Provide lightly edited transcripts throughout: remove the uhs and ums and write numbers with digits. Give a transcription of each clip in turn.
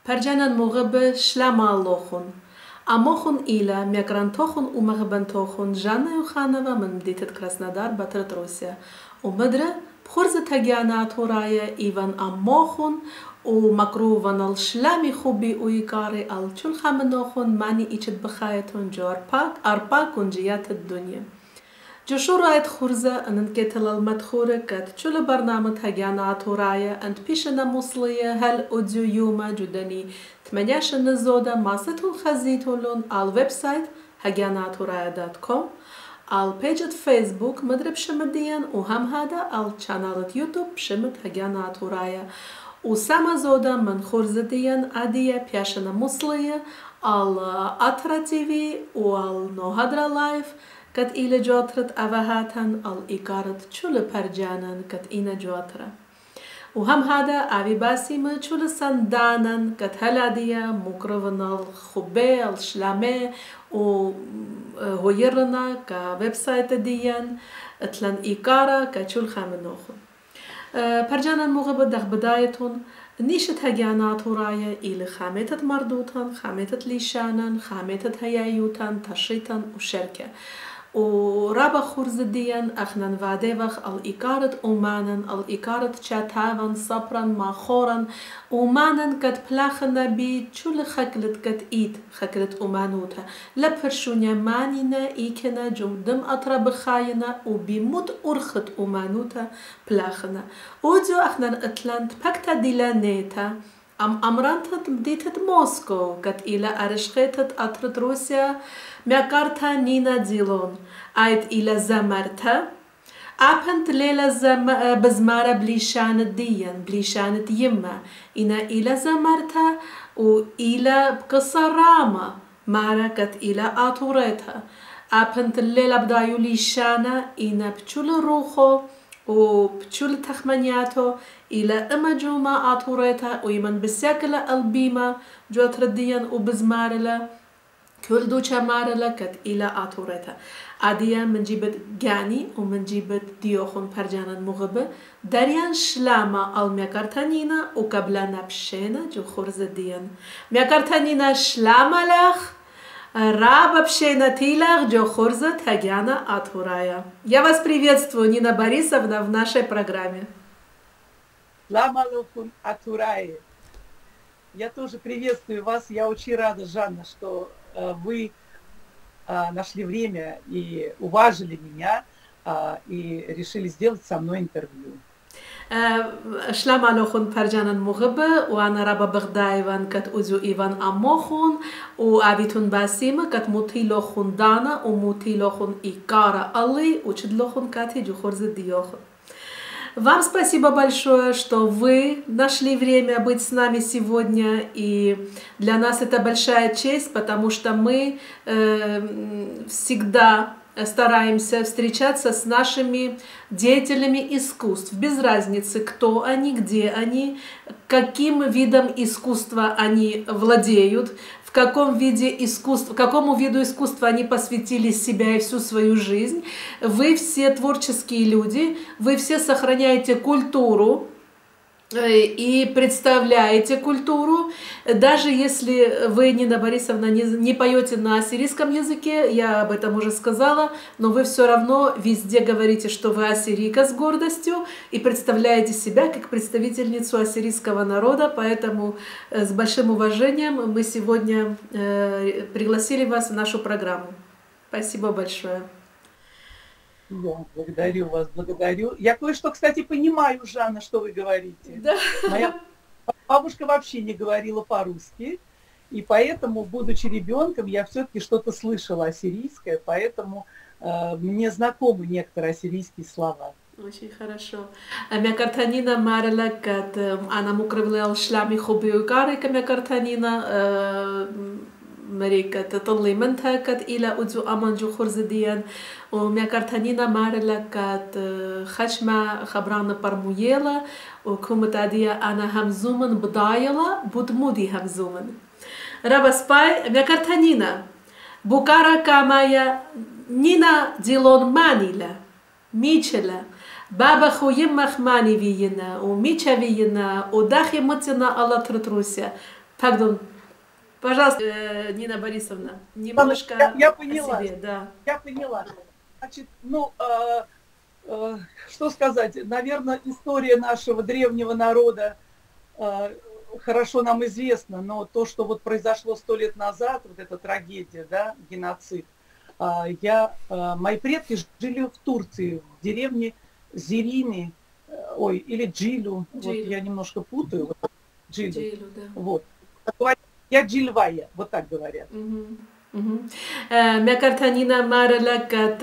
Perjanan Mogebe Shlama Амохон Иля, Мягрантохон у Магабантохон, Жанна Юханова, Мандитет Краснодар, Батрат Руссия. У Медре, Пхорза Тагиана Атурая, Иван Амохон, у Макруван Алшлами Хуби у Икари, Алчулхаменохон, Мани Ичет Бахаятон, Джо Арпак, Унджият Дунья. جشورات خرزة أن نكتل المدخورة كت شل برنامج هجانا عطورايا أنت بيشنا مصلية هل أوديو يوما جدني 8 زودة ماستون خزيتولون على الويب سايت هجاناعطورايا.com على بيجة فيسبوك مدرب شمديا وهم هذا على قناة يوتيوب شمد هجاناعطورايا وسما زودة من خرزة ديان عادية بيشنا مصلية على أترا تي في وعلى نوهدرا لايف كت إلى جواترت أوهاتن الإكارت شل برجانن كت إنا جواترا وهم هذا أبي باسيم شل سندانن كت هلادية مقربن الخبة الشلامة وهيرنا كويب سايت ديان اتلن إكارا كشل خامنوخن برجانن مغبة دخ بدايتون نيشت هجانات ورايا إلى خامتة مردوتن خامتة ليشانن خامتة هيايوتن تشريتن وشركة ورابا خورزديان أخنن فاديوخ الإكارت أمانن الإكارت شاتاون صبرن ماخورن أمانن كت بلاخنا بي تشول خكلت كت إيد خكلت أمانوتا لبرشونيا مانينا إيكنا جمدم أطرب خاينا وبيموت أرخت أمانوتا بلاخنا وديو أخنن أتلانت بكتا ديلانيتا أمرانتت بديتت موسكو كت إلى أرشخيتت أطرد روسيا ميكارتا نينا ديلون آيت إلى زمرتا أبنت ليلة بزمارة بليشانة ديان بليشانة يما إنا إلى زمرتا وإلى بقصة راما ماركت إلى آطورتها أبنت الليلة بدايو ليشانة إنا بتشول روخو وبتشول تخمنياتو إلى إمجوما آطورتها ويمن بسيكلا البيمة جوت رديان وبزمارلا كل دوشة مارلا كت إلى آطورتها عادية من جيبت جاني ومن جيبت ديوخون برجانا مغبة داريان شلاما الميكارتانينا وقبلنا بشينا جو خورز ديان ميكارتانينا شلاما لخ раба пшена тилах джо хорза Тагиана Атурая. Я вас приветствую, Нина Борисовна, в нашей программе. Ламалухун Атурае. Я тоже приветствую вас. Я очень рада, Жанна, что вы нашли время и уважили меня и решили сделать со мной интервью. شلام عليكم برجانا مغبة وأنا رابا بغدايوان كت أوزو إيوان أموخون وأبيتون باسيمة كت موتيلوخون دانا وموتيلوخون إيكارا ألي وشدلوخون كاتي جوخورز ديوخون. Вам спасибо большое, что вы нашли время быть с нами сегодня, и для нас это большая честь, потому что мы всегда стараемся встречаться с нашими деятелями искусств, без разницы, кто они, где они, каким видом искусства они владеют, в каком виде искусства, какому виду искусства они посвятили себя и всю свою жизнь. Вы все творческие люди, вы все сохраняете культуру и представляете культуру, даже если вы, Нина Борисовна, не поете на ассирийском языке, я об этом уже сказала, но вы все равно везде говорите, что вы ассирийка с гордостью и представляете себя как представительницу ассирийского народа, поэтому с большим уважением мы сегодня пригласили вас в нашу программу. Спасибо большое. Да, благодарю вас, благодарю. Я кое-что, кстати, понимаю, Жанна, что вы говорите. Да. Моя бабушка вообще не говорила по-русски, и поэтому, будучи ребенком, я все-таки что-то слышала ассирийское, поэтому мне знакомы некоторые ассирийские слова. Очень хорошо. Мякартанина марла кат она мукрывла шлами хобиукары камякартанина مريكا تطلي منتها كت إلى أدو أمان جو خرزديان وميكارتانينا مارلا كت خشمة خبران برمويلا وكومت عديا أنا همزومن بضايلا بدمودي همزومن رابا سباي ميكارتانينا بوكارا كامايا نينا ديلون مانيلا ميتشلا بابا خويم مخماني فينا وميتشا فينا وداخي متنا الله ترتروسيا Пардон. Пожалуйста, Нина Борисовна, немножко я о поняла. себе, да. Я поняла. Значит, ну, что сказать, наверное, история нашего древнего народа хорошо нам известна, но то, что вот произошло 100 лет назад, вот эта трагедия, да, геноцид, мои предки жили в Турции, в деревне Зерини, или Джилю, вот я немножко путаю, вот, Джилю, да. вот. Я Джильвая, вот так говорят. Мекартанина Марелакат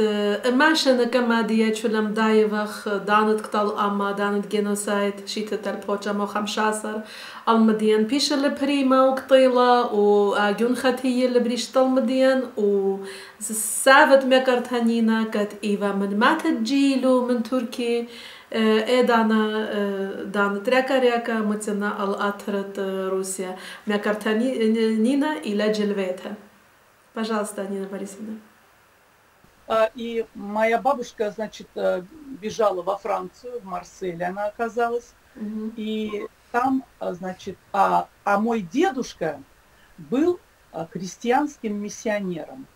Машина Камадия Чулам Даевах Данет Ктал Ама Данет Геносайд Шитатал Почамо Хамшасар Алмадиан Пишел Прима Уктила و Агюн Хатия Лебриштал Мадиан و Савет Мекартанина Кат Ива من مات الجيلو من تركي دانا تريكا ريكا متنا الأطرت روسيا Мекартанина إلى جلويتها. Пожалуйста, Нина Борисовна. И моя бабушка, значит, бежала во Францию, в Марселе она оказалась. И там, значит, мой дедушка был христианским миссионером.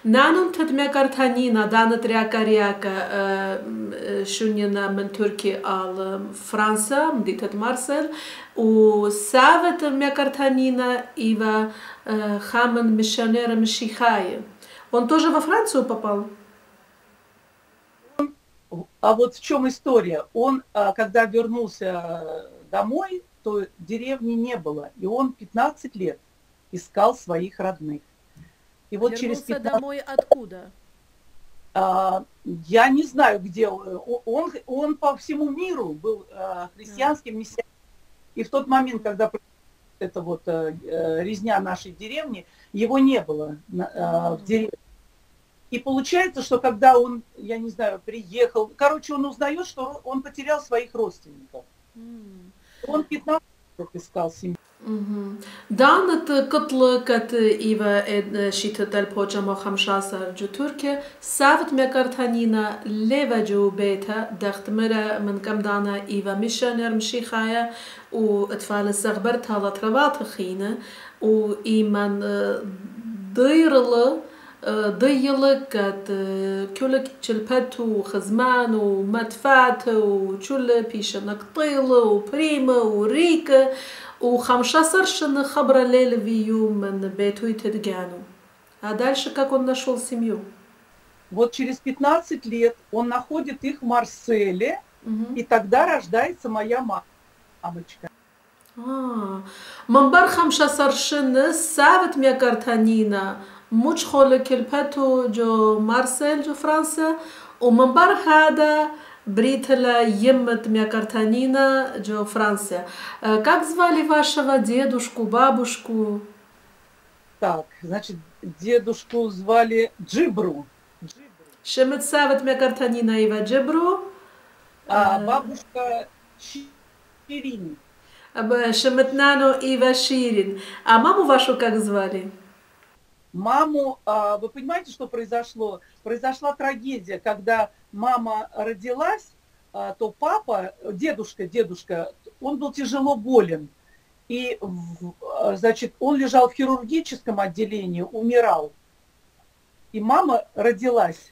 Нанун Мекартанина, Дана Тряка Шунина من تركي على فرنسا مدينة مارسيل وسافت Мекартанина إيوا خامن миссионера Мишихая. Он тоже во Францию попал? А вот в чем история? Он, когда вернулся домой, то деревни не было. И он 15 лет искал своих родных. И вот Вернулся через 15... домой откуда? Я не знаю, где он по всему миру был христианским миссионером. И в тот момент, когда это вот резня нашей деревни, его не было в деревне. И получается, что когда он, я не знаю, приехал, короче, он узнает, что он потерял своих родственников. Он 15 лет искал семью. دانت قتل كت إيوا شيت دل بوجما خمسة جو تركيا سافت مكرتانينا ليفجو بيتا دخت مرة من كم دانا إيوا ميشانر مشيخايا وأطفال الصغبرت هذا تربات خينة وإيمان ضيلك كت كلك تشلبتو خزمان ومدفعت وشل بيشنك طيل وبريمة وريكة و15 سنة خبر ليلة في يوم من بيته يتدقانوا. А дальше как он нашел семью? Вот через 15 лет он находит их в Марселе, и тогда рождается моя мамочка. من بر 15 سنة سافت ميكارتانينا مش خولك الباتو جو مارسيل جو فرنسا ومن بر هذا Бритала Еммет Мекартанина Джо Франция. Как звали вашего дедушку, бабушку? Так, значит, дедушку звали Джибру. Шемет Савет Мекартанина Ива Джибру. А бабушка Ширин. Шемет Нано Ива Ширин. А маму вашу как звали? Маму, вы понимаете, что произошло? Произошла трагедия, когда мама родилась, то папа, дедушка, он был тяжело болен. И, значит, он лежал в хирургическом отделении, умирал. И мама родилась.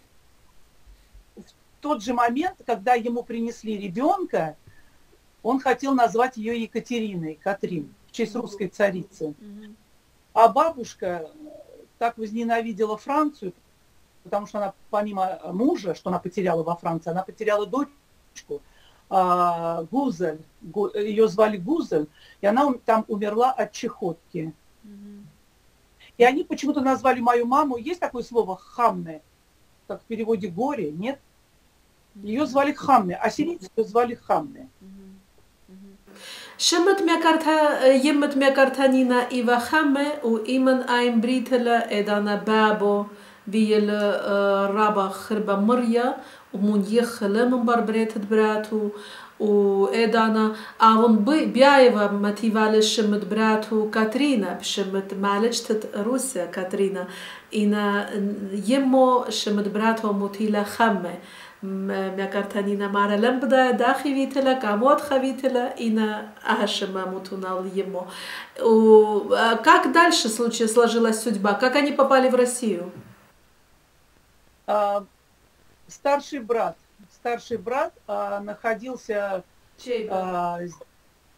В тот же момент, когда ему принесли ребенка, он хотел назвать ее Екатериной, Катрин, в честь русской царицы. А бабушка так возненавидела Францию, потому что она, помимо мужа, что она потеряла во Франции, она потеряла дочку, Гузель, ее звали Гузель, и она там умерла от чехотки. И они почему-то назвали мою маму, есть такое слово «хамме», как в переводе «горе», нет? Ее звали Хамме, а сирийцы ее звали Хамме. شمت يمت مكرتانينا إيوا خمة وإيمن أيم بريتلا إدانا بابو بيل رابا خربا مريا ومن يخل من بربريت براتو وإدانا أون بيايوا متيفال شمت براتو كاترينا بشمت معلجت روسيا كاترينا إنا يمو شمت براتو موتيلا خمة مكرتنينا مارا لم بدا داخي فيتلا كاموت خавитela и на Ашема Мутунал ему. Как дальше сложилась судьба? Как они попали в Россию? Старший брат находился,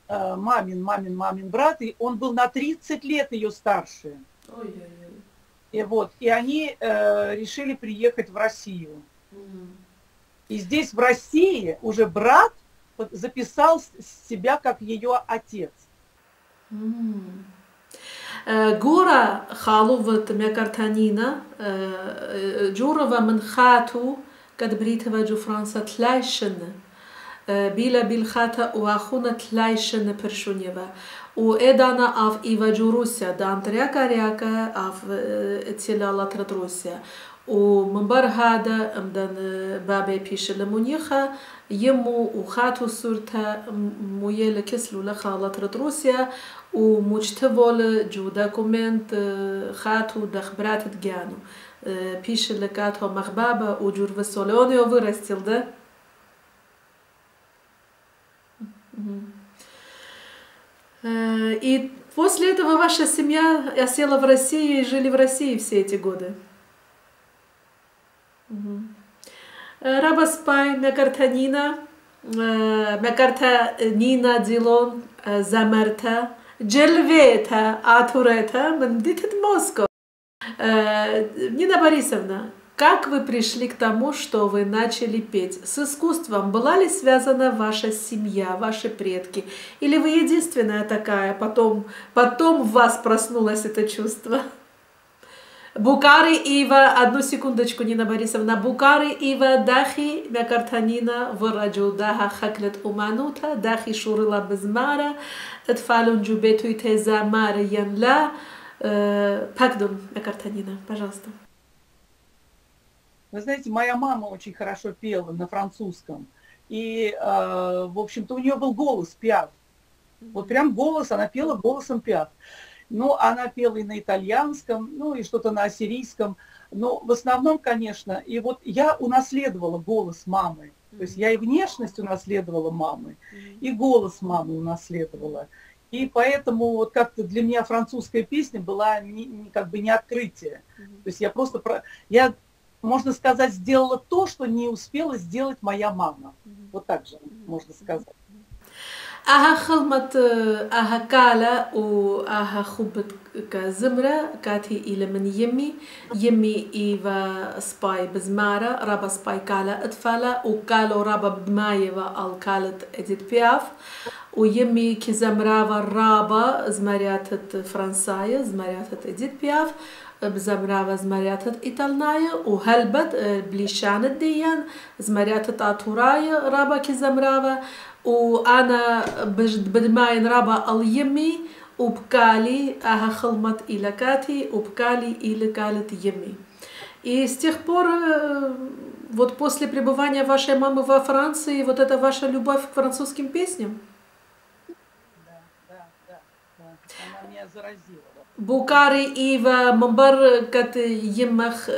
мамин брат, и он был на 30 лет ее старше. И они решили приехать в Россию. И здесь в России уже брат записал себя как ее отец. Гора халуват мекартанина, джурова менхату, kad Britova ju Fransa tlajshene, bila bilhata u ahuna tlajshene pershunjeva. U edana av Iva Jurusia, dan rjaka av cijela latrat Rusija. ومن بر هذا مدن بابي بيش لمونيخا يمو وخاتو صورتها مويل كسلو لخالة روسيا ومجتبول جو دوكومنت خاتو دخبرات تجانو بيش لكاتو مخبابة وجور высолённый вырастил, да? И после этого ваша семья осела в России и жили в России все эти годы? Рабаспай, Мекартанина Дилон, Замерта, Джельвета, Атурета, Мандитет Моско. Нина Борисовна, как вы пришли к тому, что вы начали петь? С искусством была ли связана ваша семья, ваши предки? Или вы единственная такая, потом в вас проснулось это чувство? Букари Ива, одну секундочку, Нина Борисовна. Букари Ива дахи мекартанина враджу даха хаклет уманута, дахи шурила безмара, тфалун джубету и теза мара янла. Пагдон мекартанина, пожалуйста. Вы знаете, моя мама очень хорошо пела на французском. И, в общем-то, у нее был голос пиаф. Вот прям голос, она пела голосом пиаф. Ну, она пела и на итальянском, ну, и что-то на ассирийском. Но в основном, конечно, и вот я унаследовала голос мамы. То есть я и внешность унаследовала мамы, и голос мамы унаследовала. И поэтому вот как-то для меня французская песня была как бы не открытие. То есть я просто, можно сказать, сделала то, что не успела сделать моя мама. Вот так же можно сказать. Ага خلمت ага кала و ага خبت كزمرة كاتي إلى من يمي إيفا سباي بزمارة رابا سباي كالا أطفالا وكالو رابا بمايفا الكالت إديت بياف ويمي كزمرة رابا زمريات فرنساية زمريات إديت بياف بزمرة زمريات إيطالناية وهلبت بليشان الديان زمريات تاتوراية رابا كزمرة وأنا بدماين رابا اليمي وبكالي أها خلمت إلى كاتي وبكالي إلى كالت يمي. И с тех пор, вот после пребывания вашей мамы во Франции, вот это ваша любовь к французским песням? Да. Она меня заразила. Букари Ива Мамбар кат Емах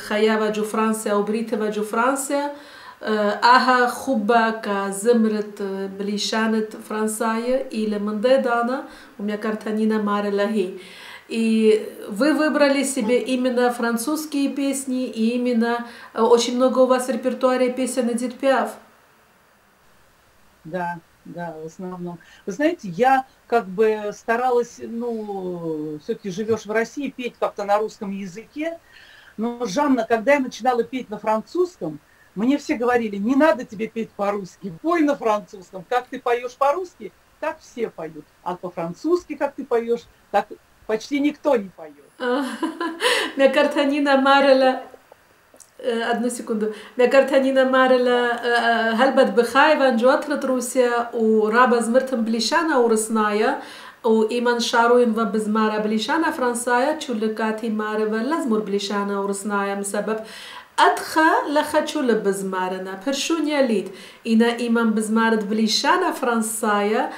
Хаява Джу Франция, Убритова Джу Франция, Ага Хуба ка Зымрет Блишанет Франсая или Мандедана, у меня картанина Маре Лаги. И вы выбрали себе именно французские песни, и именно очень много у вас в репертуаре песен Эдит Пиаф. Да, в основном. Вы знаете, я как бы старалась, все-таки живешь в России, петь как-то на русском языке. Но, Жанна, когда я начинала петь на французском, мне все говорили, не надо тебе петь по-русски, пой на французском. Как ты поешь по-русски, так все поют. А по-французски, как ты поешь, так почти никто не поет. Мекартанина Марела, одну секунду. Мекартанина Марела, Хальбат Бехаева, Джоатрат Русия, у Раба Змертам Блишана урысная, у Иман Шаруин ва Безмара Блишана Франсая, Чуликати Марева Лазмур Блишана урысная, Мсабаб. أدخى لخشول بزمارنا برشونيا ليد إنا إمام بزمارد بليشانا فرنسايا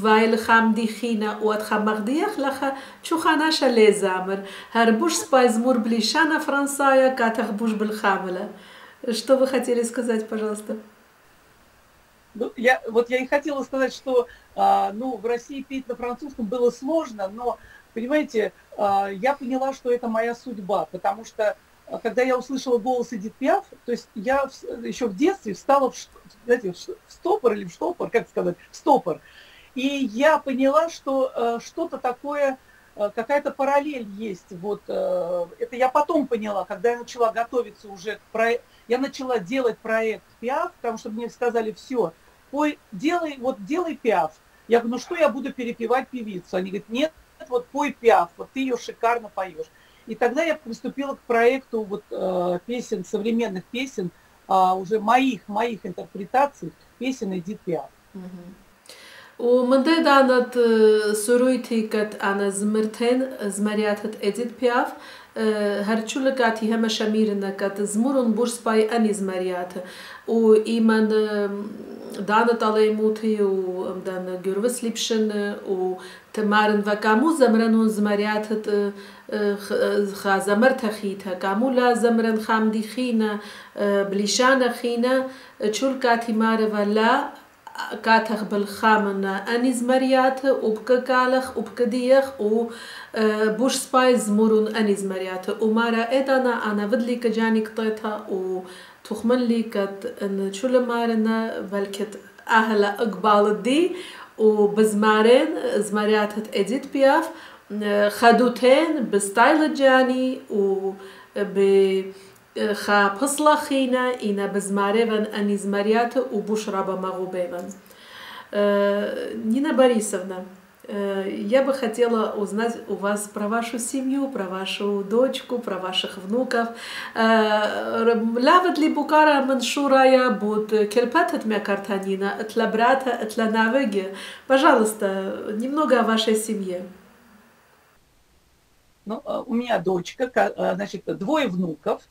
فايل خامدي خينا وأدخى مغديخ لخا شو خاناشا ليزامر هربوش سبايزمور بليشانا فرنسايا كاتخ بوش بالخاملة Что вы хотели сказать, пожалуйста? Ну, я и хотела сказать, что ну, в России петь на французском было сложно, но, понимаете, я поняла, что это моя судьба, потому что когда я услышала голос Эдит Пиаф, то есть я еще в детстве встала знаете, в стопор или в штопор, как сказать, в стопор. И я поняла, что что-то такое, какая-то параллель есть. Вот это я потом поняла, когда я начала готовиться уже к проекту. Я начала делать проект Пиаф, потому что мне сказали, все, пой, делай, вот делай Пиаф. Я говорю, ну что я буду перепевать певицу? Они говорят, нет, вот пой Пиаф, вот ты ее шикарно поешь. И тогда я приступила к проекту вот песен, современных песен, уже моих интерпретаций песен Эдит Пиаф. ومن دانت سرويتي كت أنا زمرتين زمرياتت إديت بياف هرچول كاتي هم شميرنا كت زمرون بورس باي أني زمريات وإيمان دانت علي موتي ومدان جورفس ليبشن وتمارن وكامو زمرنون زمرياتت خازمر تخيتها كامو لا زمرن خامدي خينا بليشان خينا چول كاتي مار ولا كاتخ بالخامنة أنيز مريات وبكالخ وبكديخ وبوش سبايز مورون أنيز مريات ومارا إدانا أنا بدلي كجاني قطيتها وتخمن لي كت إن شو لمارنا بلكت أهلا أقبال دي وبزمارين زمريات إديت بياف خدوتين بستايل جاني و خا بصلا خينا إنا بزماريفن أني زماريات وبشربة مغوبيفن. Нина Борисовна, я бы хотела узнать у вас про вашу семью, про вашу дочку, про ваших внуков. Лават ли Букара Маншурая буд кельпатат мя картанина, отла брата, отла навыги. Пожалуйста, немного о вашей семье. Ну, у меня дочка, значит, 2 внуков.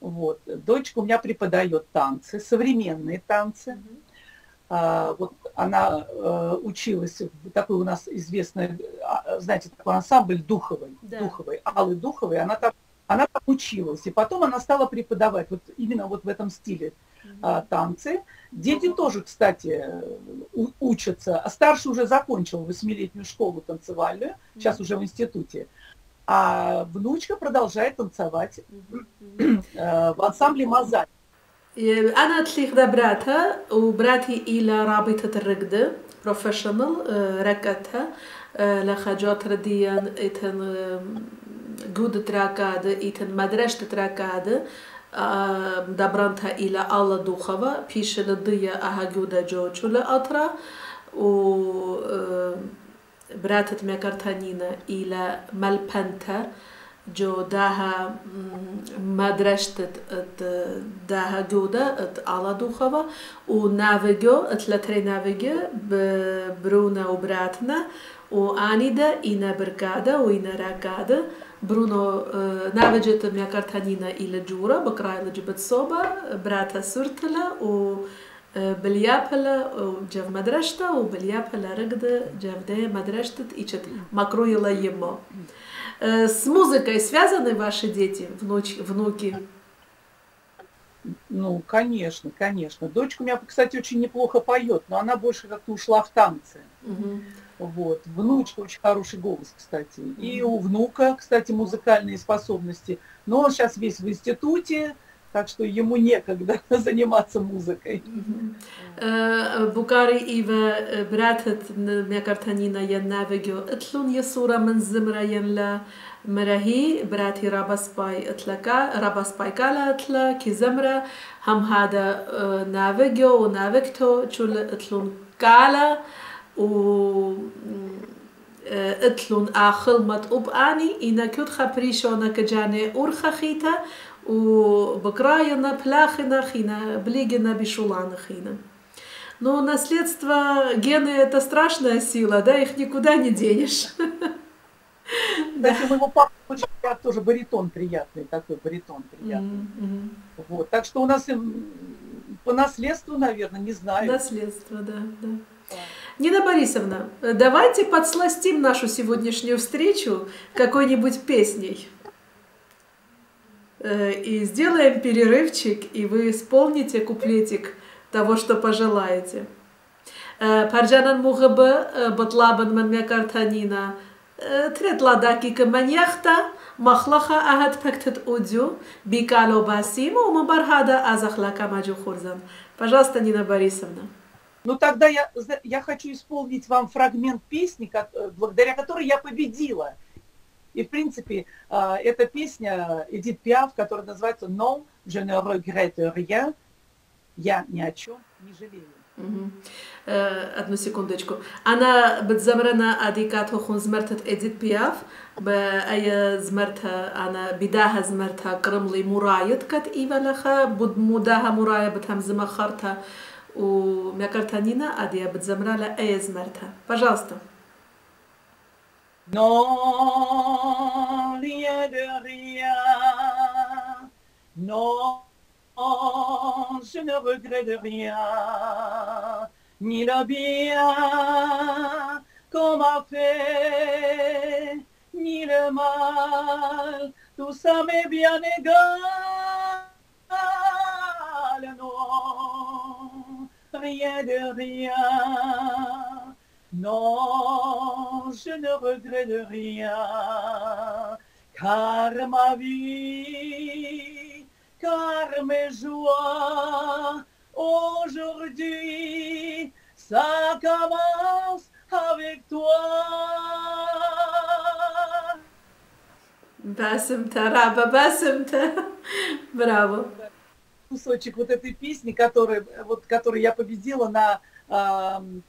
Вот. Дочка у меня преподает танцы, современные танцы. Вот она училась в такой у нас известный, знаете, такой ансамбль Духовой, да. Духовой, Аллы Духовой, она там училась. И потом она стала преподавать вот именно вот в этом стиле танцы. Дети тоже, кстати, учатся. А старший уже закончил 8-летнюю школу танцевальную, сейчас уже в институте. А внучка продолжает танцевать в ансамбле «Мозаик». أنا أتليخ ذا براتها وبراتي إلى رابطة الرقدة بروفيشنال ركتها لخجات رديا إتن جودة راكادة إتن مدرسة راكادة دبرنتها إلى الله دوخوا بيش للضية أها جودة جوجو لأطرا و براتت مكرتانينا إلى ملبنتا جو داها مدرسة داها جودة على دوخوا ونافجو اتلتري نافجو ببرونا وبراتنا وانيدا إنا بركادة وإنا راكادة برونو نافجت مكرتانينا إلى جورا بكراي لجبت صوبا براتا سرتلا و باليابلا جاف مدرسة وباليابلا رقدة جاف ده مدرسة إيشت مكرويلا يما. С музыкой связаны ваши дети, внуки? Ну, конечно, конечно. Дочка у меня, кстати, очень неплохо поет, но она больше как-то ушла в танцы. Вот. Внучка очень хороший голос, кстати. И у внука, кстати, музыкальные способности. Но он сейчас весь в институте, так что ему некогда заниматься музыкой. بوكاري إيفا براتت ميكارتانينا ينافجو اتلون يسورة من زمرة ينلا مراهي براتي راباسباي اتلكا راباسباي كالا اتلا كي زمرة هم هذا نافجو ونافكتو تشول اتلون كالا و اتلون آخل مت أباني إنا كود خبريشونا كجاني أورخا خيتا وبكراينا بلاخنا خينا بليجنا بشулана خينا. Но наследство, гены – это страшная сила, да, их никуда не денешь. Да, у моего папы очень тоже баритон приятный, такой баритон приятный. Вот, так что у нас по наследству, наверное, не знаю. Наследство, да. Нина Борисовна, давайте подсластим нашу сегодняшнюю встречу какой-нибудь песней. и сделаем перерывчик, и вы исполните куплетик того, что пожелаете. Парджанан мугыбы батлабан мен мекартанина третла дакика маньяхта махлаха ахат пектет удю бикало басима умабархада азахлака маджу хурзан. Пожалуйста, Нина Борисовна. Ну тогда я хочу исполнить вам фрагмент песни, благодаря которой я победила. И в принципе эта песня Эдит Пиаф, которая называется «Non, je ne regrette rien», «Я ни о чем не жалею». одну секундочку. أنا بتزمرنا أديكات هخون زمرتت إديت بياف بأي زمرتها أنا بداها زمرتها قرملي مرايت كت إيفا لخا بود مداها مرايا بتهم زمخرتها وميكرتها نينا أديا بتزمرها لأي زمرتها. Пожалуйста. Non, rien de rien. Non, je ne regrette rien. Ni le bien qu'on m'a fait, ni le mal. Tout ça m'est bien égal. Non, rien de rien. Non, je ne regrette rien, car ma vie, car mes joies, aujourd'hui, ça commence avec toi. Басимта, раба, басимта. Браво. Кусочек вот этой песни, которую я победила на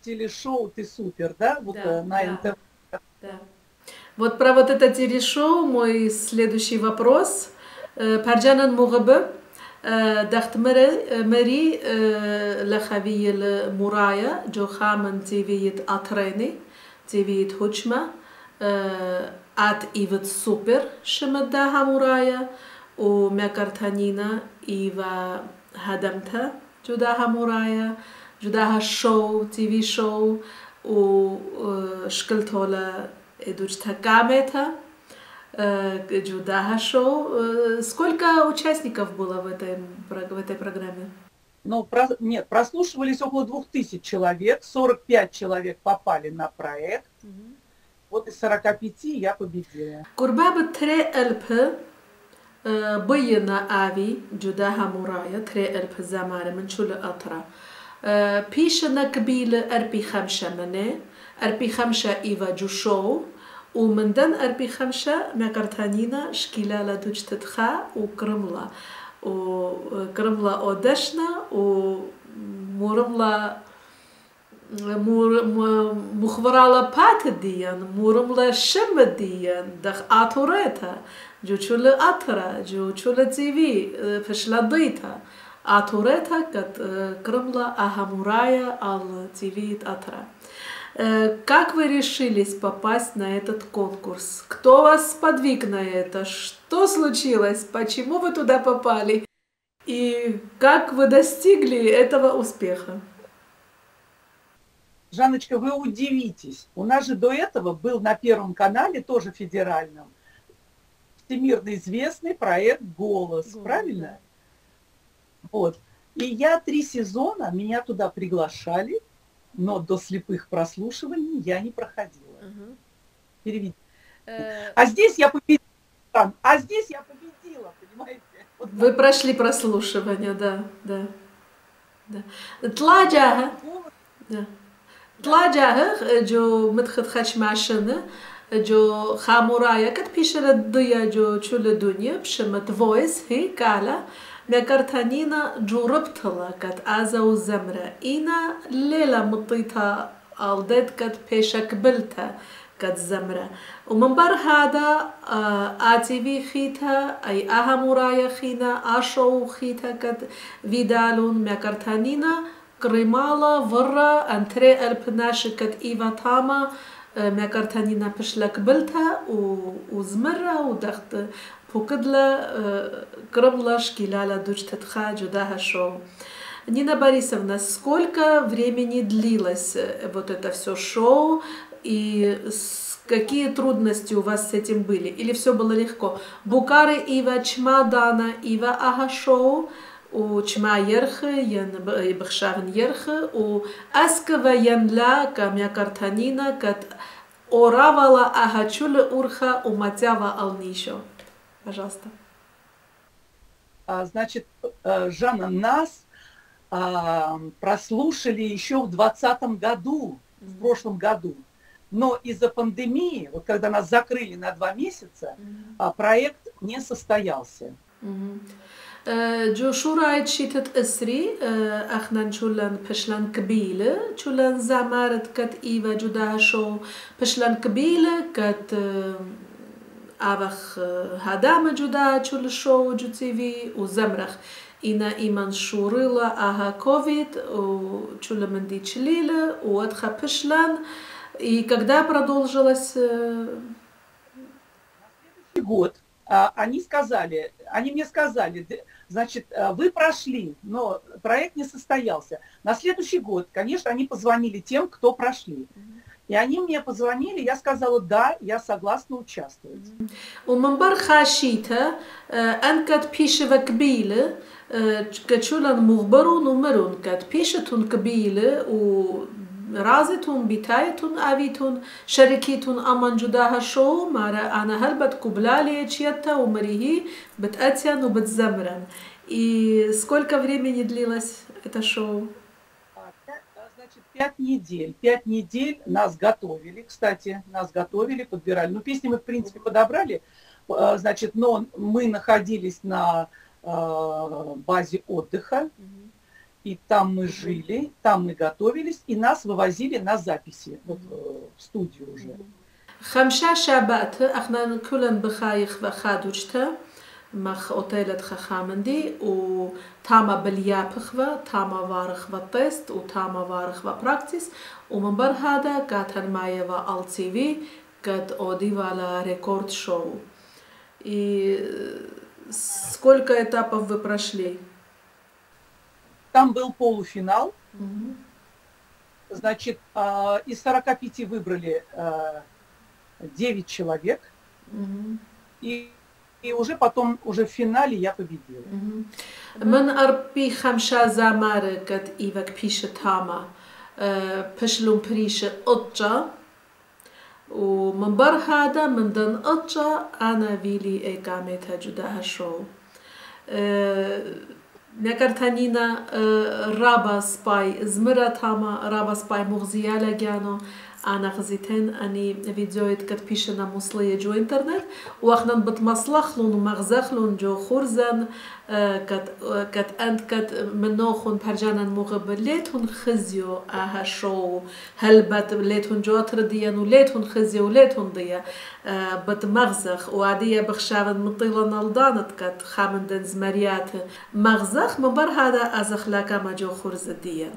телешоу «Ты супер», да? Вот да, на НТВ. Да. Вот про вот это телешоу мой следующий вопрос. Парджанан Мугабы дахт мэри лахавиел Мурая, Джо Хаман тивиет Атрени, тивиет Хучма, ат ивет супер шемадаха Мурая, у Мякартанина ива Хадамта, Джудаха Мурая, جداها شو تي في شو وشكلته لدوجتها كامتها جداها шоу. Сколько участников было в этой программе? Ну, нет, прослушивались около 2000 человек, 45 человек попали на проект. Вот из 45 я победила. قرباب 3000 بينا آوي جداها مرايا 3000 زمانة من شو لأطرا بيشنا قبيل أربي خمسة مني أربي خمسة إيفا جوشو ومن دن أربي خمسة مكرتانينا شكيلة دوج تدخا وكرملا أودشنا ومورملا مخبرالا بات ديان مورملا شم ديان دخ آتوريتا جو شول أطرا جو شول تيفي فشلا ضيتا آتوريتا كت كرملا Ахамурая ал ТВ Атра. Как вы решились попасть на этот конкурс? Кто вас сподвиг на это? Что случилось? Почему вы туда попали? И как вы достигли этого успеха? Жанночка, вы удивитесь. У нас же до этого был на Первом канале, тоже федеральном, всемирно известный проект «Голос». Правильно? Да. Вот. И я 3 сезона, меня туда приглашали, но до слепых прослушиваний я не проходила. Переведите. А здесь я победила. Понимаете? Вот вы прошли прослушивание, да. Тладжага. Тладжага, جو متخد خش معشنة جو خامورايا كت بيشل الدنيا جو شول الدنيا بشمت فويس هي كالا مكرتانينا جوربتلا كت آزا وزمرة إنا ليلة مطيتها ألدت كت بيشك بلتا كت زمرة ومن بر هذا آتي في خيتها أي آها مرايا خينا آشو خيتها كت فيدالون مكرتانينا قريمالا فرا أنتري البناش كت إيفا تاما مكرتانينا بشلك بلتا وزمرة ودخت Пукадла кромла шкиляла дочь тетха джудаха шоу. Нина Борисовна, сколько времени длилось вот это все шоу и Какие трудности у вас с этим были? Или все было легко? Букары ива чмадана ива агашоу, у чма ерхе, ян бхшавн ерхе, у аскава янля, камя картанина, кат оравала агачуля урха, у матява алнишо. Пожалуйста. Значит, Жанна, нас прослушали еще в 2020 году, в прошлом году. Но из-за пандемии, вот когда нас закрыли на 2 месяца, проект не состоялся. جو شو رايد شيتت اسري اخنا نشولن بشلن كبيله شولن زمارت كت ايوا جدا شو بشلن كبيله كت авах هدام جدا شول شو جوتيفي وزمرخ إنا إيمان شوريلا أها كوفيد وشول مندي члила وأدخل بشلن. И когда продолжилось? Год. Они мне сказали, значит, вы прошли, но проект не состоялся. На следующий год, конечно, они позвонили тем, кто прошли. И они мне позвонили, я сказала, да, я согласна участвовать. ومنبر خاشيته أنكت بيشة كبيلة كتشولن مغبرون ومرون كت بيشتون كبيلة ورازتون بيتايتون أبيتون شركيتون أمان جداها شو مارا أنا هل بتقبلالي تشيتا ومريهي بتأتيان وبتزمرن. И сколько времени длилось это шоу? 5 недель. 5 недель нас готовили, кстати, подбирали. Ну, песни мы, в принципе, подобрали, значит, но мы находились на базе отдыха, и там мы жили, там мы готовились, и нас вывозили на записи, вот, в студию уже. 5 شبات احنا كلن بخايخ وخادوجته مخ اوتيلت خخامندي و تاما بليابخوا تاما وارخوا تيست و تاما وارخوا براكتس ومن بر هذا كاتن مايوا ال تي في كات одевала рекорд шоу. И сколько этапов вы прошли? Там был полуфинал. Значит, из 45 выбрали 9 человек. И уже потом, уже в финале я победила. من أربي 5 زمار كت إيفك بيش تاما بشلون بريش أطجا ومن بر هذا من دن أطجا أنا فيلي إقامتها جدا شو نكرتانينا رابا سباي زمرة تاما رابا سباي مغزيالة جانو أنا غزيتين أني فيديوهات كتبيشنا موصلية جو إنترنت وأخنا بتمصلخلون ومغزخلون جو خورزن كت أنت كت منوخون برجانا مغبر ليتون خزيو أها شو هلبت ليتون جواتر ديان وليتون خزيو وليتون ديا بتمغزخ وعادية بخشاون مطيلة نالدانت كت خامندن زمريات مغزخ من بر هذا أزخ لكا ما جو خورز ديان.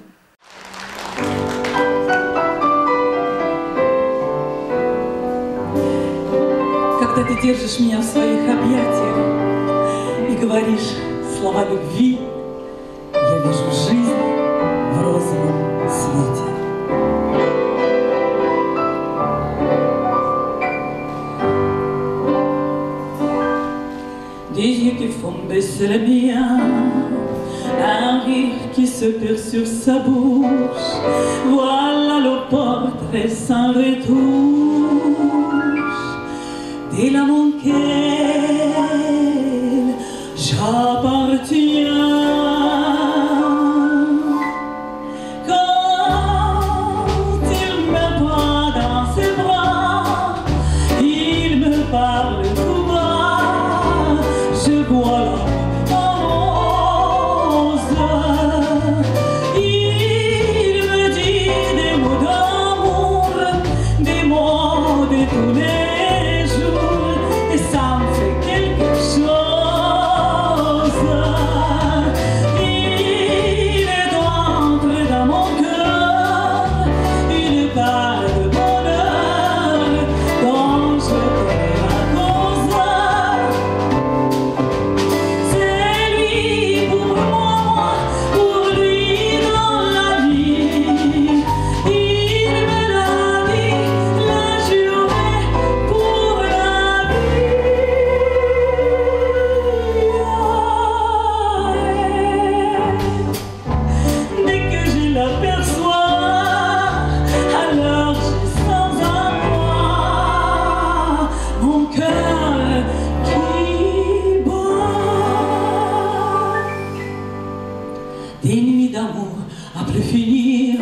Когда ты держишь меня в своих объятиях и говоришь слова любви, я вижу жизнь в розовом свете. Des yeux qui font baisser le bien, un rire qui se perd sur sa bouche, voilà le portrait sans retouche de l'homme auquel j'appartiens. Quand il me prend dans ses bras, il me parle tout bas, je vois l'homme rose. Il me dit des mots d'amour, des mots de tous les jours, et ça de finir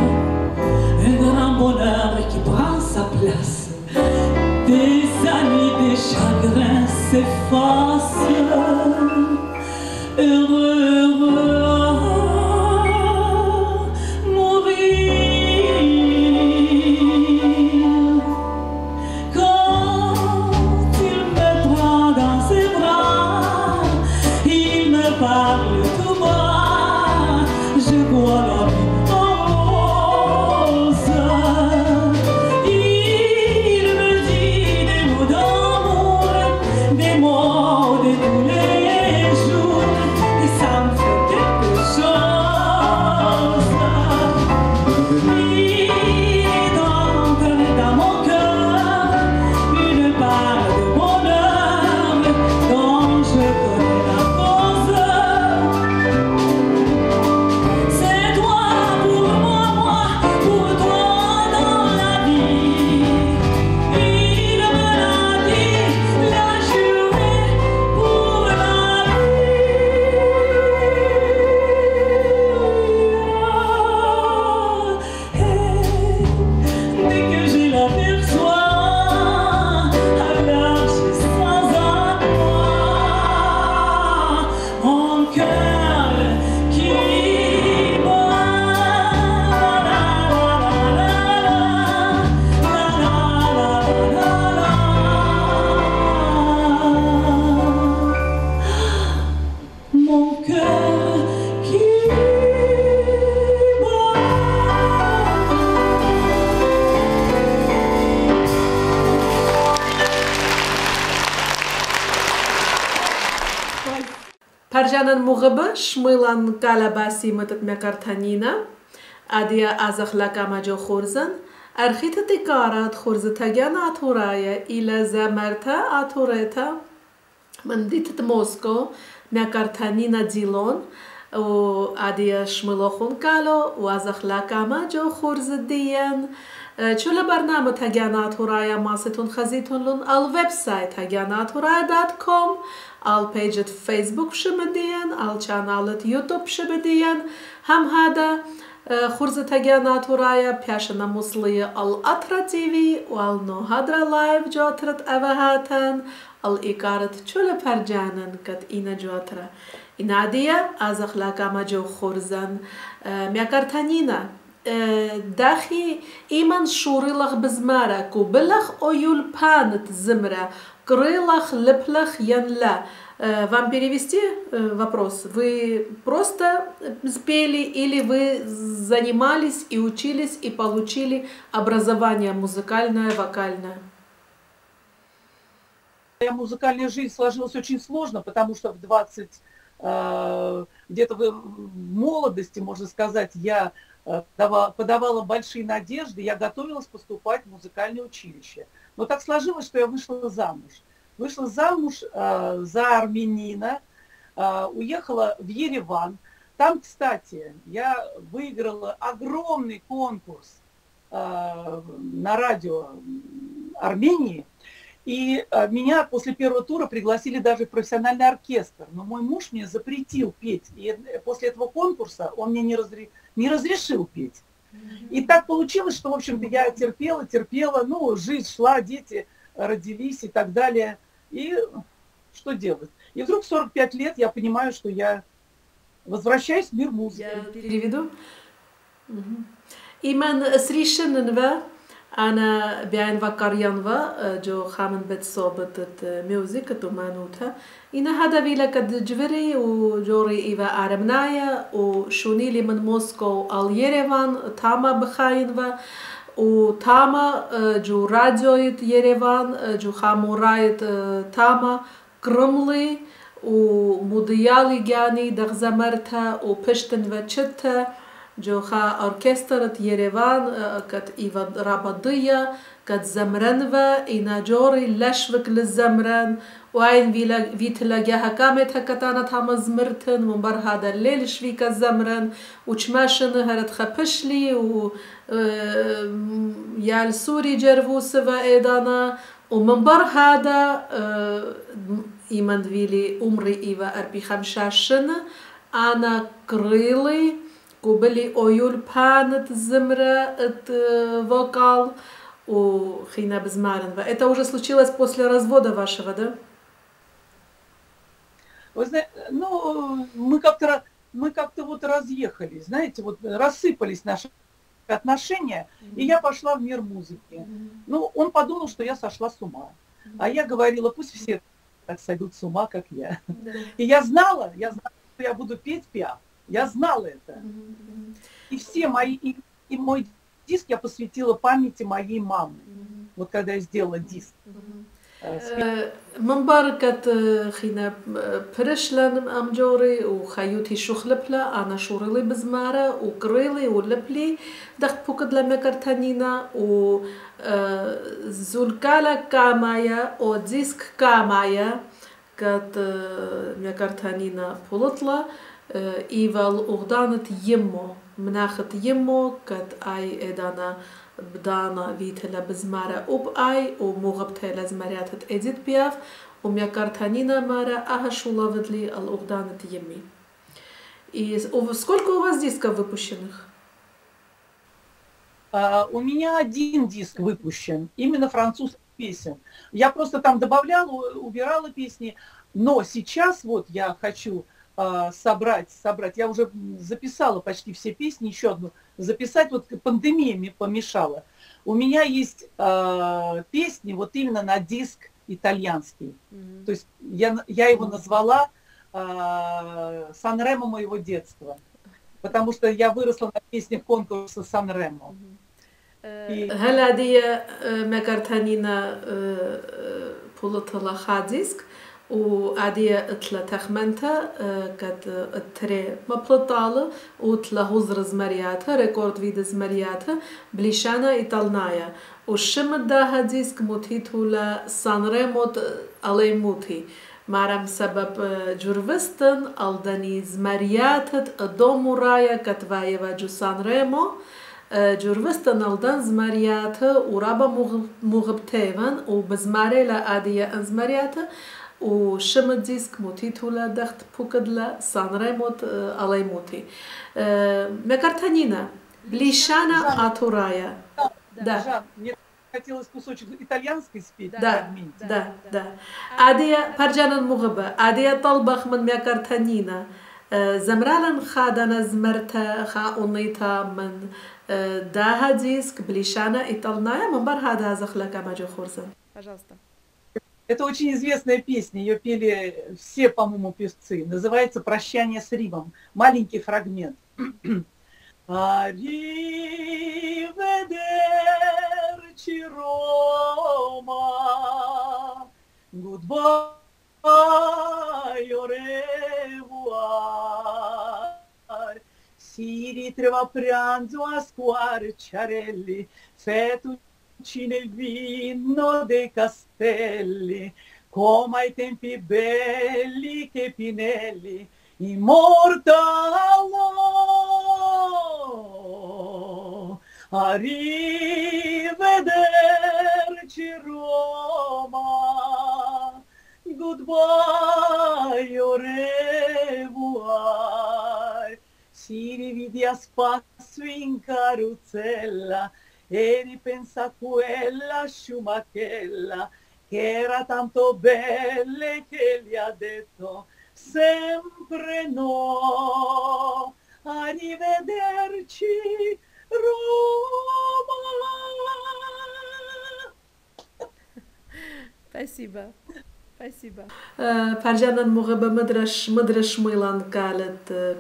un grand bonheur qui prend sa place. Des années, des chagrins s'effacent. Heureux, heureux à mourir. Quand il me prend dans ses bras, il me parle tout bas, je vois la vie en rose. Il me dit des mots d'amour, des mots de tous les jours, et ça me fait quelque chose. Il est entré dans mon cœur une part de bonheur dont je connais la cause. C'est toi pour moi, moi pour toi dans la vie. Il me l'a dit, l'a juré pour la vie. Et dès que je l'aperçois, alors je sens en moi mon cœur qui bat. Mon cœur qui Паржанан мугыбы шмылан калабаси мытыт мякартанина, адия азахлакама жо хурзан, архита тикарат хурзатагян атурая, иля замарта атурета, мандитт Моско, мякартанина дилон, адия шмылохун кало, азахлакама жо хурзадиян, چولا برنامه تگانات هرایا ماستون خزیتون لون al website تگاناتهرایا.com al پیجت فیسبوک شمدین al چانالت یوتیوب شمدین هم هذا خورز تگانات هرایا پیشنا مسلی al اترا تیوی و al نو هدرا لایف جاترت اوهاتن al ایکارت چولا پرجانن کت اینا جاترا اینا دیا از اخلاقا مجو خورزن میاکارتانینا داخي إيمان شوريلخ بزمارة كوبلخ أويول بانت زمرة крылах, леплах, янля. Вам перевести вопрос? Вы просто спели или вы занимались и учились и получили образование музыкальное, вокальное? Моя музыкальная жизнь сложилась очень сложно, потому что в 20, где-то в молодости, можно сказать, я подавала большие надежды, я готовилась поступать в музыкальное училище. Но так сложилось, что я вышла замуж. Вышла замуж за армянина, уехала в Ереван. Там, кстати, я выиграла огромный конкурс на радио Армении. И меня после первого тура пригласили даже в профессиональный оркестр. Но мой муж мне запретил петь. И после этого конкурса он мне не разрешил петь. И так получилось, что, в общем-то, я терпела. Ну, жизнь шла, дети родились и так далее. И что делать? И вдруг в 45 лет я понимаю, что я возвращаюсь в мир музыки. Я переведу. Иман сришеннва أنا بعين فكريانوا جو خامن بتصوبت ميوزك تمانوتها إن هذا بيلا كد جبري وجوري إيفا أرمنايا وشوني لي من موسكو على يريفان تاما بخاينوا وتاما جو راديويت يريفان جو خامورايت تاما كرملي وموديالي جاني دغزمرتها وبشتن وشتها جوخا أوركسترت يريفان كت إيفا رابضية كت زمرنوا إنا جوري لشفك للزمرن وعين فيتلاقيها كامتها كتانا تاما زمرتن ومبر هذا الليل شفيك الزمرن وچماشن هرت خبشلي و يال سوري جرفوس وإيدانا ومنبر هذا إيمان فيلي عمري إيفا 45 أنا كريلي قبلي أويول بانت زمرة вокал у Хина Безмаренова. Это уже случилось после развода вашего, да? Вы знаете, ну, мы как-то вот разъехались, знаете, вот рассыпались наши отношения, и я пошла в мир музыки. Ну, он подумал, что я сошла с ума. А я говорила, пусть все так сойдут с ума, как я. И я знала, что я буду петь Пиаф. Я знала это. И все мои, и мой диск я посвятила памяти моей мамы. Вот когда я сделала диск. من بركة خينا برشلن أمجوري وخيوتي شخلبلا أنا شورلي بزمارة وقريلي ولبلي دخت بوكد لما كرتانينا و زولكالا كامايا أو ديسك كامايا كات مكرتانينا بولطلا إيفال أغدانت يمو مناخت يمو كات أي إدانا بدانا فيتلا بزمارة أي ومغبتها زماريات إديت بياف وميكارتانينا مارا أهشولا ведли الأغدانة يمي. И сколько у вас дисков выпущенных? У меня один диск выпущен, именно французских песен. Я просто там добавляла, убирала песни, но сейчас вот я хочу собрать. Я уже записала почти все песни, еще одну записать, вот пандемия мне помешала. У меня есть песни вот именно на диск итальянский. То есть я его назвала Сан-Ремо моего детства, потому что я выросла на песнях конкурса Сан-Ремо. هل هذه مكرتانينا بولطلا خاديسك وعادية اتلا تخمنتا كت اتري مبلطالة وتلا هزر زمرياتها ريكورد فيد زمرياتها بليشانا ايطالنايا وشمت داها ديسك موتيتو لا سانريموت علي موتي مارم سبب جروستن الدني زمرياتت دومو رايا كتوايوا جو سانريمو جروستن الدن زمرياتها ورابا مغبتيفن وبزماري لا عادية انزمرياتها وشمت ديسك موتيتولا دخت بوكدلا سانريموت علي موتي مكرتانينا بليشانا атурая. Да. Жан, мне хотелось кусочек итальянской спеть. Да. عادية برجانا المغبة عادية طلبخ من مكرتانينا زمرالا خادنا زمرتا خاونيتا من داها ديسك بليشانا إيطالنايا من بر هذا زخلك ماجو خورزن. Пожалуйста. Это очень известная песня, ее пели все, по-моему, певцы. Называется «Прощание с Римом». Маленький фрагмент. Arrivederci Roma, goodbye, au revoir. Si ritrova a pranzo a Squarciarelli, fettuccine il vino dei castelli, come ai tempi belli che Pinelli immortalò. Arrivederci Roma, goodbye, au revoir. Si rividi a spasso in carrozzella e ripensa a quella sciumachella che era tanto bella che gli ha detto sempre no. Arrivederci Roma. Спасибо. Спасибо. فرجانا المغبة مدرش ميلان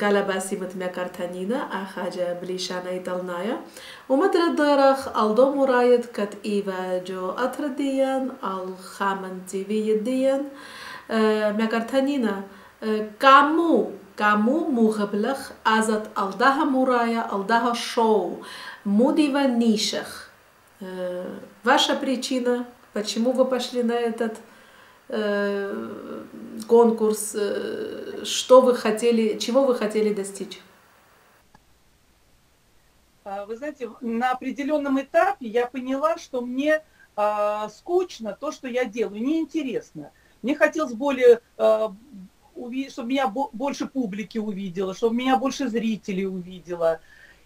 قال باسمة مكارتانينا أخاجة بليشانا إيطالنايا ومدر الديرخ ألدو مرايد كت إيفا جو أترديان الخامن تيفي يديان مكارتانينا كامو مغبلخ أزت ألدها مرايا ألدها шоу мудива нишах. Ваша причина, почему вы пошли на этот конкурс, что вы хотели, чего вы хотели достичь? Вы знаете, на определенном этапе я поняла, что мне скучно то, что я делаю, неинтересно. Мне хотелось более чтобы меня больше публики увидела, чтобы меня больше зрителей увидела.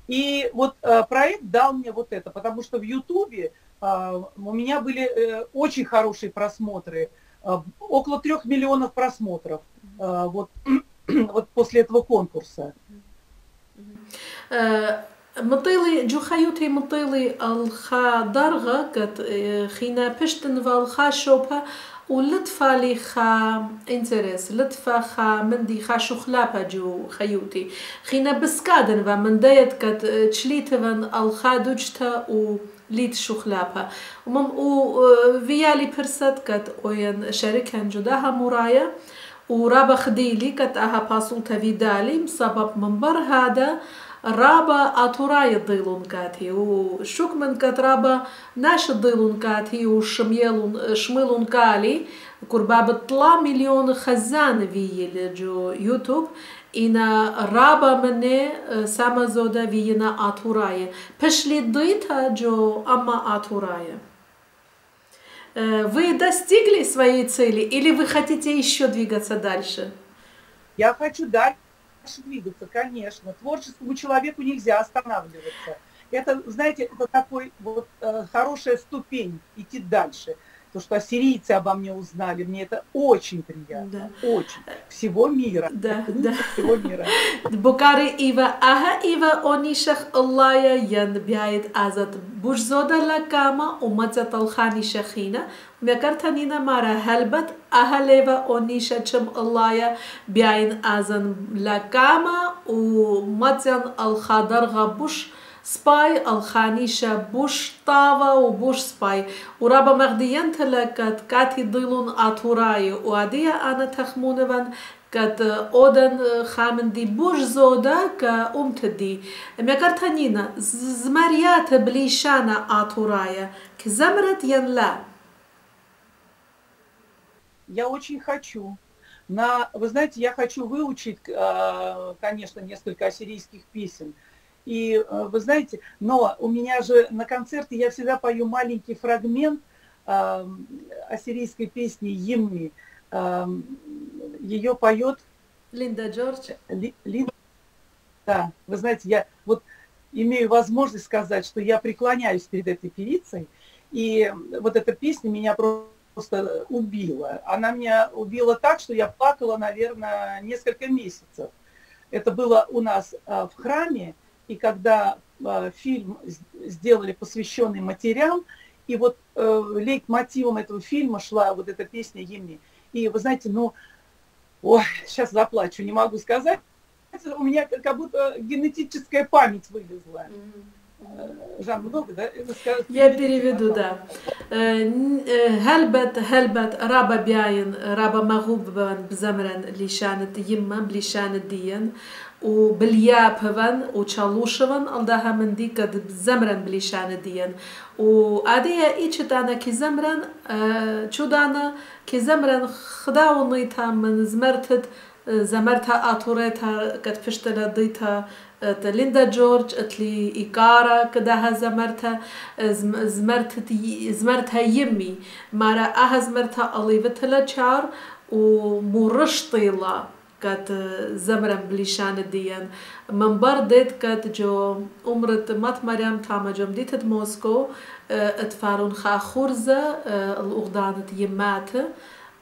И вот проект дал мне вот это, потому что в Ютубе у меня были очень хорошие просмотры, около 3 миллионов просмотров вот, вот после этого конкурса. مطيلي جو خيوتي مطيلي الخا درغة قد خينا بشتن والخا شوبها ولطفة لي خا انترس لطفة خا مندي خا شخلابة جو خيوتي خينا بسكادن ومن دايت قد تشليتفن الخا دوجتا و ليت شخلابها وفيالي برسات قد وين شركة جداها مرايا ورابا خديلي قد اها باسولتا فيدالي بسبب منبر هذا رابا أتوراي الضيلون كاتي وشوك من كات رابا ناش الضيلون كاتي وشميلون شميلون كالي كرباب 3 مليون خزان في جو يوتيوب إنا رابا مني سما زودا فينا أتوراي пошли дыта جو أما أتوراي. Вы достигли своей цели или вы хотите еще двигаться дальше? Я хочу дальше двигаться, конечно. Творческому человеку нельзя останавливаться. Это, знаете, это такой вот хорошая ступень идти дальше. То, что ассирийцы обо мне узнали, мне это очень приятно. Да. Очень. Всего мира. Да, да. Всего мира. Букари ива аха ива онишах Аллая ян бяет азат бужзода лакама умацат алхани шахина. Мекартанина мара хальбат ахалева ониша чем Аллая бяин азан лакама умацян алхадарга буш سباي الخانيشة بوش طاوة وبوش سباي ورابا مغديان تلقت كاتي ضيلون آتوراي وعديا أنا تخمونوان كات أودن خامن دي بوش زودا كأمتدي ميقرتانينا زماريات بليشانا آتورايا كزمرت ين لا. Я очень хочу. Вы знаете, я хочу выучить, конечно, несколько ассирийских песен. И вы знаете, но у меня же на концерте я всегда пою маленький фрагмент ассирийской песни «Емми». Ее поет Линда Джордж. Да, вы знаете, я вот имею возможность сказать, что я преклоняюсь перед этой певицей, и вот эта песня меня просто убила. Она меня убила так, что я плакала, наверное, несколько месяцев. Это было у нас в храме. И когда фильм сделали, посвященный матерям, и вот лейтмотивом этого фильма шла вот эта песня «Емми». И вы знаете, ну, ой, сейчас заплачу, не могу сказать, у меня как будто генетическая память вылезла. Жан, много, да? Я переведу, да. هلبت رابا بياين رابا مغوبان بزمرن لشانت يما بلشان الدين وباليابهن وشالوشهن الدها من ديك بزمرن بلشان الدين وعادية إيش أنا كزمرن شو دانا كزمرن خداونيتها من زمرتها آتورتها قد فشتلا ديتها ليندا جورج اتلي إيكارا كداها زمرتها يمي مارا اها زمرتها أليفتها شار ومرشطيلا كات زمرم بليشان الديان من بردت كات جو عمرت مات مريم تاما جم ديتت موسكو اتفارون خا خورزة الأغدانة يمات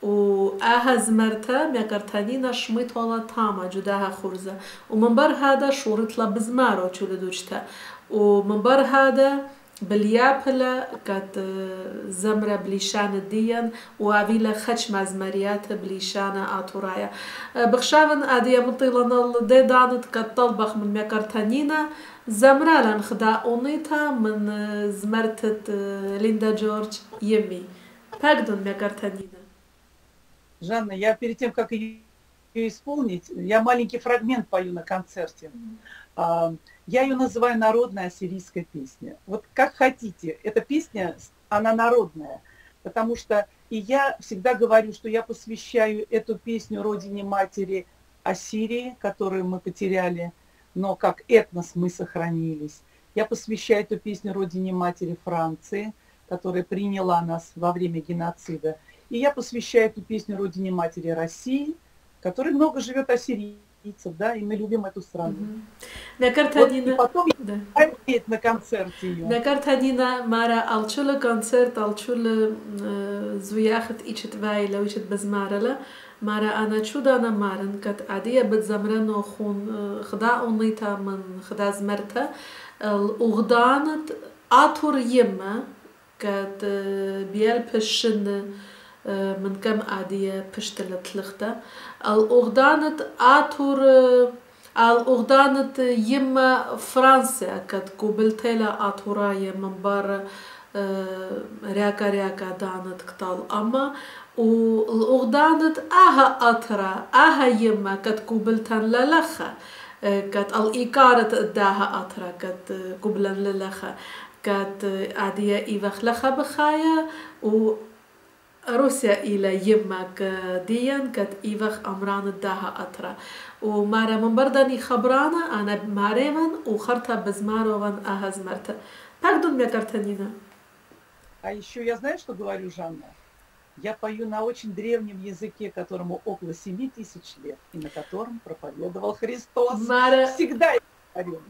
وآها زمرتا ميقرتانينا شميت ولا تاما جداها خورزة ومن بر هذا شورت لا بزمارو تشولدوشتا ومن بر هذا باليابلا كات زمرة بليشان الدين وعبيلا خش مزمريات بليشان آتورايا بخشاون أديا مطيلنا دي دانت كات طلبخ من ميقرتانينا زمرة لنخدا أونيتا من زمرتت ليندا جورج يمي باقدون ميقرتانينا. Жанна, я перед тем, как ее исполнить, я маленький фрагмент пою на концерте. Я ее называю народная ассирийская песня. Вот как хотите, эта песня, она народная, потому что и я всегда говорю, что я посвящаю эту песню родине матери Ассирии, которую мы потеряли, но как этнос мы сохранились. Я посвящаю эту песню родине матери Франции, которая приняла нас во время геноцида. И я посвящаю эту песню родине матери России, который много живет ассирийцев, да, и мы любим эту страну. Мякар И потом я на концерте ее. Мякар Танина Мара Алчула концерт Алчула زوياخت إيشت فايلة وإيشت بزمارلة مرة أنا شو دانا مارن كت عادية بتزمرن وخون خدا أونيتا من خدا زمرتا الأغدانت آتور يما كت بيال بشن من كم عادية بشتلت لختا الأغدانت آتور الأغدانت يما فرنسا كت قبلتلا آتورايا من برا رياكا دانت كتال أما والأغدانت أها أطرا أها يما كت قبلتن للخا كت الإيكارة داها أطرا كت قبلن للخا كت عادية إيوخ لخا بخايا و روسيا إلى يمك ديان كت إيوخ أمران داها أطرا ومارا من برداني خبرانا أنا ماريوان وخرطة بزماروان أها زمرتا Пардон, Мякар Танина. А еще я знаю, что говорю, Жанна? Я пою на очень древнем языке, которому около 7000 лет, и на котором проповедовал Христос. Всегда я говорю.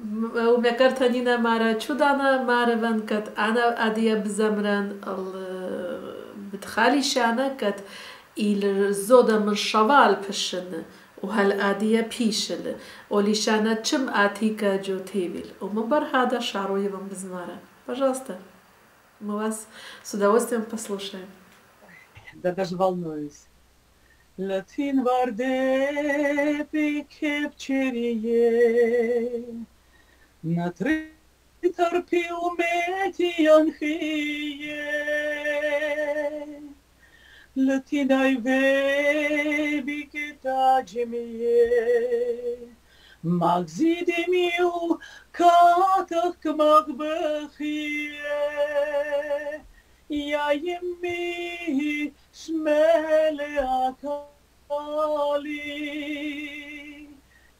У Мякар Танина Мара чудана Мараван кат Ана Адия Бзамран بتخالي شانا كت الزودة من شوال بشن وهل آدية بيشل ولي شانا تشم آتيكا جو تيبل ومن بر هذا شعرو يبن بزمارة. Пожалуйста. Мы вас с удовольствием послушаем. Да даже волнуюсь. Латин варде пикепчерие на три торпи уметиан хие Latin айве бикета джемие Magzidemiu katach magbechie Ya yemi shmele akali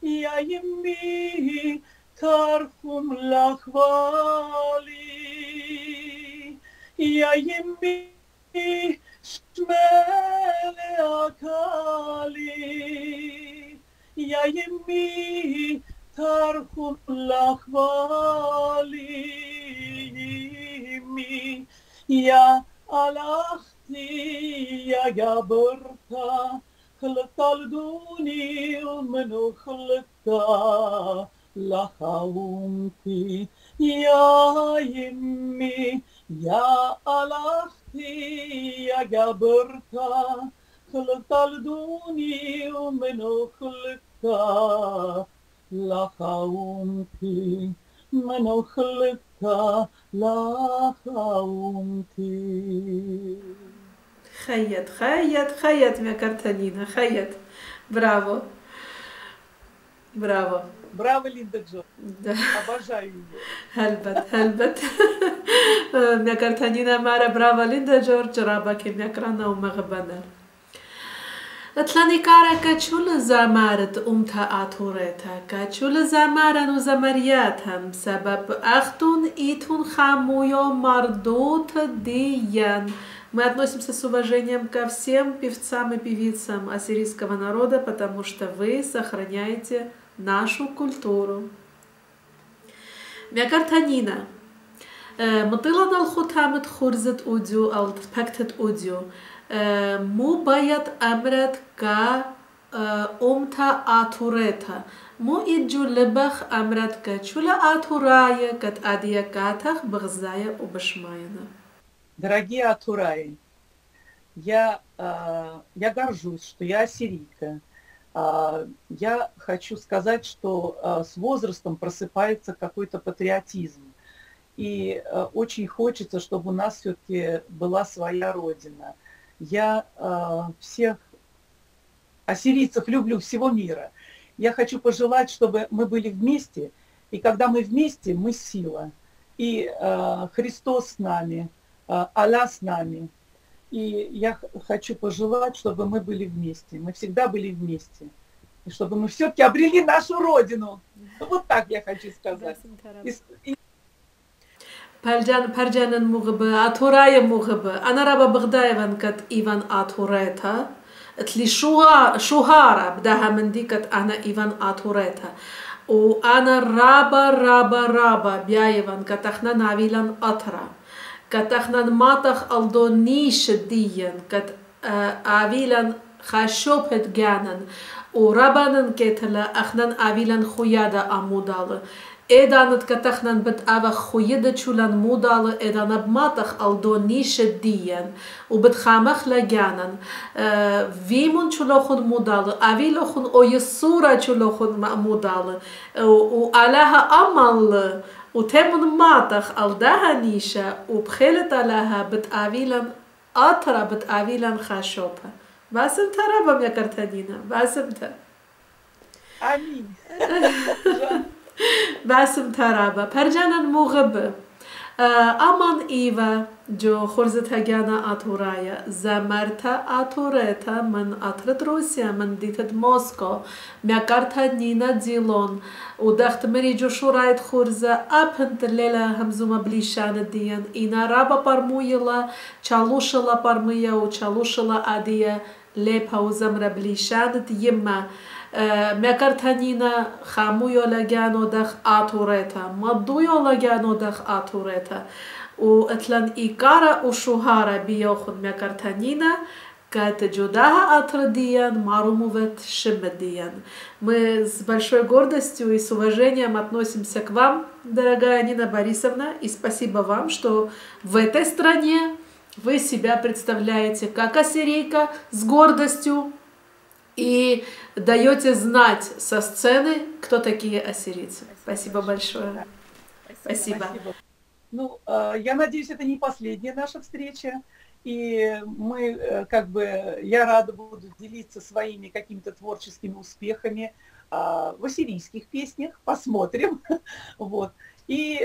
Ya yemi tarfum lachvali Ya yemi shmele akali Ya yemi tarhum lachvali Ya alachti ya gaberta Chltalduni umenu chlta lachaumti Ya yemi Ya alachti ya gaberta Chltalduni umenu chlta لخاومتي منو خلقتا لخاومتي خيط خيط خيط Мякар Танина خيط браво браво браво Линда Джо да. Обожаю ее هلبت Мякар Танина مارا браво Линда جورج رابك Мякрана ومغبنر اتلانيكارا كاتشول زامارت أمتا آتوريتا كاتشول زامارن وزمرياتهم سبب أختون إيتون خامويо мардут диян. Мы относимся с уважением ко всем певцам и певицам ассирийского народа, потому что вы сохраняете нашу культуру. Мякар Танина. مطلنا الختامة خرزت أوديو أو تبكتت أوديو مو باید امرت که امتا آتورتا مو ایجو لبخ امرت که چولا آتورايا кат адия катах бغзая убашмайна. Дорогие атураи, я горжусь, что я ассирийка. Я хочу сказать, что с возрастом просыпается какой-то патриотизм. И очень хочется, чтобы у нас все-таки была своя родина. Я всех ассирийцев люблю, всего мира. Я хочу пожелать, чтобы мы были вместе, и когда мы вместе, мы сила. И Христос с нами, Аллах с нами. И я хочу пожелать, чтобы мы были вместе, мы всегда были вместе. И чтобы мы все-таки обрели нашу родину. Вот так я хочу сказать. پرجانن مغبه آتورای مغبه أنا رابا بغدايفن كت إيفان آتوريتا تلي شوهارة بدها من ديكت أنا إيفان آتوريتا وأنا رابا بيايفان كتخنا نعويلان أطرا كتخنا ماتخ ألدونيش ديان كت آويلان خاشوبت جانن وربانن كتلا أخنن آويلان خويادا أمودال إدانت كتخنن بت أوا خويدا تشولان مودال إدانا بماتخ ألدونيش ديان وبتخامخ لجانن فيمون تشولوخن مودال آويلوخن أو يسورا تشولوخن مودال وعلىها أمل وتمن ماتخ ألداها نيشا وبخيلت علىها بتآويلن أطرا بتآويلن خاشوبا باسم ترابم يا كرتانينا باسم تر Аминь. باسم ترابا پرجانن موغب امان ایوا جو خورزت هگانا آتورایا زمرتا آتورتا من آترت روسیا من دیتت موسکو میاکارتا نینا دیلون ودخت مري جو شورايت خورزة أبنت الليلة همزوما بليشان ديان إنا رابا برمويلا چالوشلا برمية وچالوشلا آدية ليبا وزمرا بليشان ديما مكرتانينا خامويو لجانو دخ آتوريتا مضويو لجانو دخ آتوريتا واتلان إيكارا وشوهارا بيوخن مكرتانينا كات джудаха Атрадиян, Марумувет Шемедиян. Мы с большой гордостью и с уважением относимся к вам, дорогая Нина Борисовна, и спасибо вам, что в этой стране вы себя представляете как ассирийка с гордостью и даете знать со сцены, кто такие ассирийцы. Спасибо большое. Спасибо. Ну, я надеюсь, это не последняя наша встреча. И мы, как бы, я рада буду делиться своими какими-то творческими успехами в ассирийских песнях. Посмотрим. Вот. И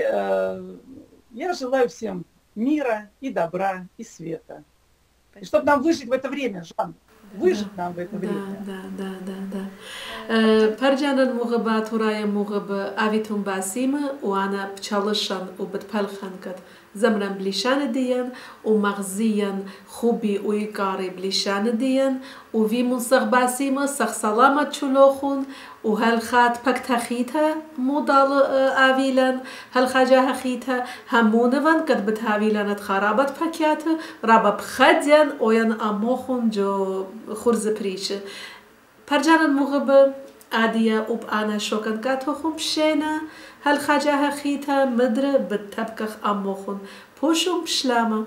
я желаю всем мира и добра, и света. И чтобы нам выжить в это время, Жан. Выжить нам в это время. Да. Парджанан мугабат урая мугаб авитун басима, уана пчалышан убатпалхан кат زمرن بلیشان دیان و مغزیان خوبی و یکاری بلیشان دیان و وی منسخ باسیمه سخ سلامت چلوخون و هل خات پک تخیته مودال آویلن هل خجاه خیته همونوان کد بتاویلنت خرابت پکیاته رابط خدیان اوین اموخون جو خورز پریشه پرجانن مغب عادیه اوب آنا شوکن کاتوخون بشینه هل خجاه خیته مدر بتبکخ اموخون پوشم بشلامه